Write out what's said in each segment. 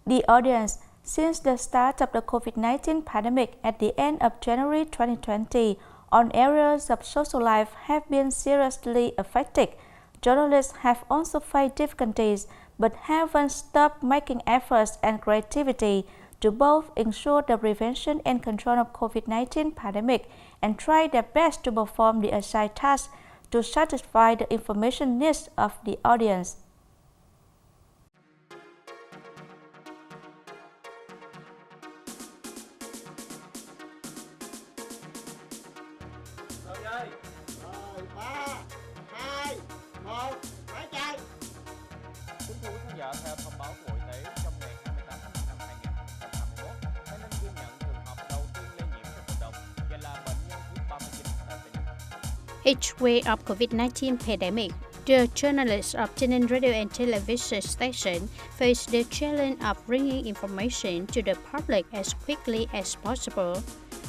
The audience, since the start of the COVID-19 pandemic at the end of January 2020, all areas of social life have been seriously affected. Journalists have also faced difficulties, but haven't stopped making efforts and creativity to both ensure the prevention and control of COVID-19 pandemic and try their best to perform the assigned tasks to satisfy the information needs of the audience. Rồi, 3, 2, 1, máy chạy. Kính thưa quý khán giả, theo thông báo của Bộ Y tế, trong ngày 28 tháng 5 năm 2021, Tây Ninh ghi nhận trường hợp đầu tiên lây nhiễm trong cộng đồng và là bệnh nhân thứ 39 tại Tây Ninh. Each wave of COVID-19 pandemic, the journalists of TâyNinhTV radio and television station face the challenge of bringing information to the public as quickly as possible.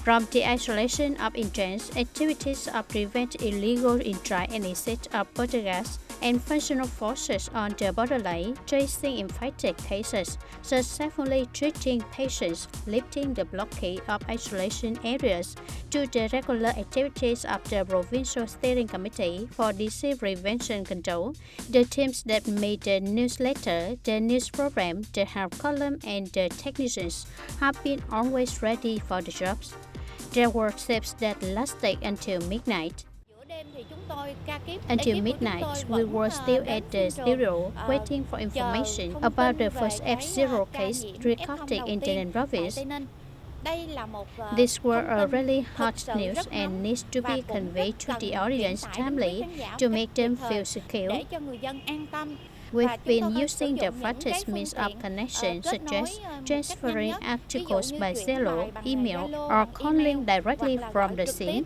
From the isolation of intense activities of prevent illegal entry and exit of Portuguese and functional forces on the borderline, tracing infected cases, successfully treating patients, lifting the blockade of isolation areas, to the regular activities of the Provincial Steering Committee for Disease Prevention Control, the teams that made the newsletter, the news program, the health column, and the technicians have been always ready for the jobs. There were shifts that lasted until midnight. Until midnight, we were still at the studio waiting for information about the first F0 case recorded in TâyNinhTV province. These were a really hot news and needs to be conveyed to the audience timely to make them feel secure. We've been using the fastest means of connection, such as transferring articles by Zelle, email, or calling directly from the scene.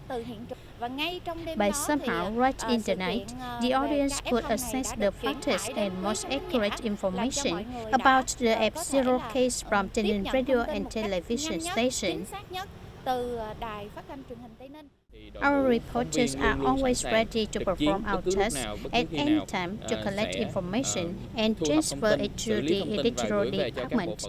By somehow, right in the night, the audience could access the fastest and most accurate information about the F0 case from TâyNinhTV radio and television station. Our reporters are always ready to perform our tasks at any time to collect information and transfer it to the editorial department.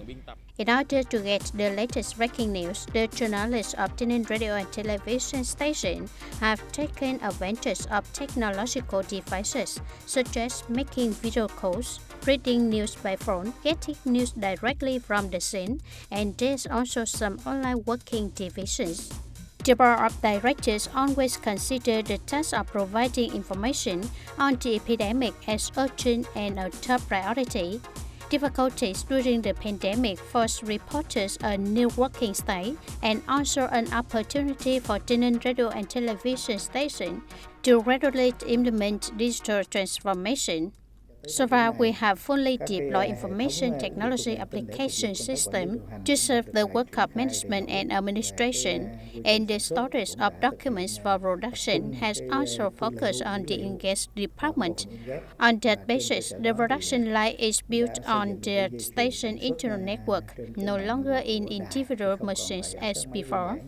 In order to get the latest breaking news, the journalists of TâyNinhTV radio and television station have taken advantage of technological devices such as making video calls, reading news by phone, getting news directly from the scene, and there's also some online working divisions. The board of directors always consider the task of providing information on the epidemic as urgent and a top priority. Difficulties during the pandemic forced reporters a new working style and also an opportunity for TâyNinhTV radio and television station to regularly implement digital transformation. So far, we have fully deployed information technology application system to serve the work of management and administration, and the storage of documents for production has also focused on the engaged department. On that basis, the production line is built on the station internal network, no longer in individual machines as before.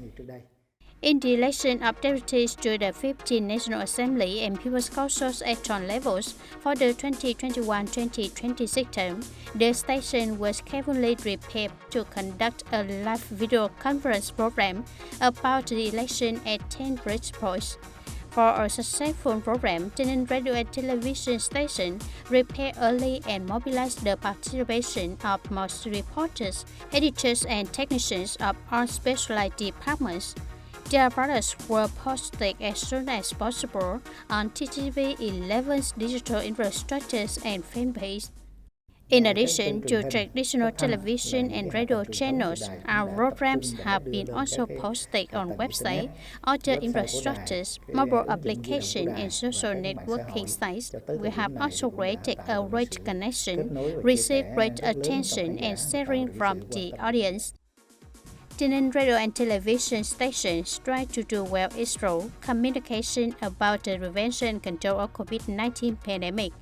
In the election of deputies to the 15th National Assembly and People's Councils at all levels for the 2021-2026 term, the station was carefully prepared to conduct a live video conference program about the election at 10 bridge points. For a successful program, TâyNinhTV radio and television station prepared early and mobilized the participation of most reporters, editors, and technicians of all specialized departments. Their products were posted as soon as possible on TTV 11's digital infrastructures and fan page. In addition to traditional television and radio channels, our programs have been also posted on website, other infrastructures, mobile application, and social networking sites. We have also created a great connection, received great attention and sharing from the audience. TâyNinhTV radio and television stations try to do well its role communication about the prevention and control of COVID-19 pandemic.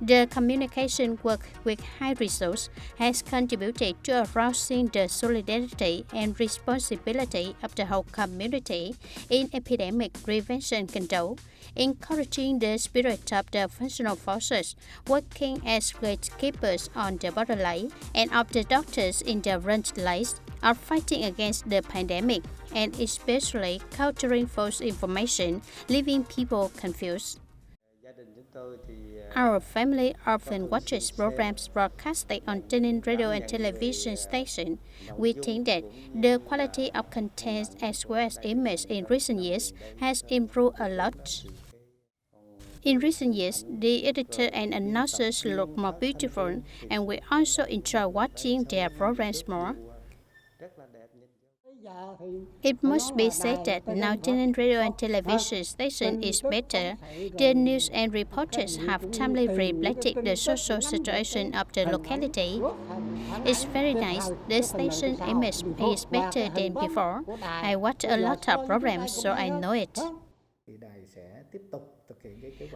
The communication work with high results has contributed to arousing the solidarity and responsibility of the whole community in epidemic prevention control, encouraging the spirit of the functional forces working as gatekeepers on the borderline and of the doctors in the front lines are fighting against the pandemic and especially countering false information, leaving people confused. Our family often watches programs broadcasted on TayNinhTV radio and television station. We think that the quality of content as well as image in recent years has improved a lot. In recent years, the editor and announcers look more beautiful, and we also enjoy watching their programs more. It must be said that now TayNinhTV radio and television station is better. The news and reporters have timely reflected the social situation of the locality. It's very nice. The station image is better than before. I watch a lot of programs, so I know it.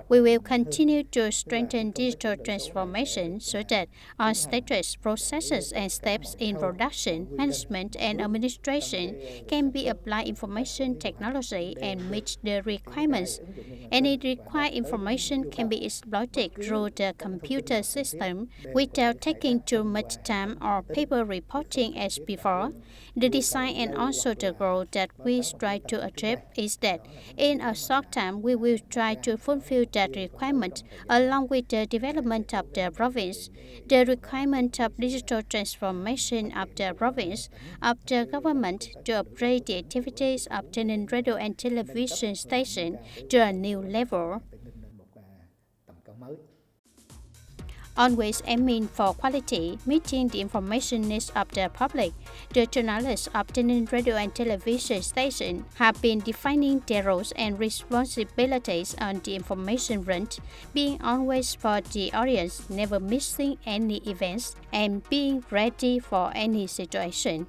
We will continue to strengthen digital transformation so that our status, processes, and steps in production, management, and administration can be applied information technology and meet the requirements. Any required information can be exploited through the computer system without taking too much time or paper reporting as before. The design and also the goal that we strive to achieve is that in a short time we will try to fulfill that requirement along with the development of the province, the requirement of digital transformation of the province, of the government to upgrade the activities of TayNinhTV radio and television station to a new level. Always aiming for quality, meeting the information needs of the public, the journalists of TayNinhTV radio and television station have been defining their roles and responsibilities on the information front, being always for the audience, never missing any events, and being ready for any situation.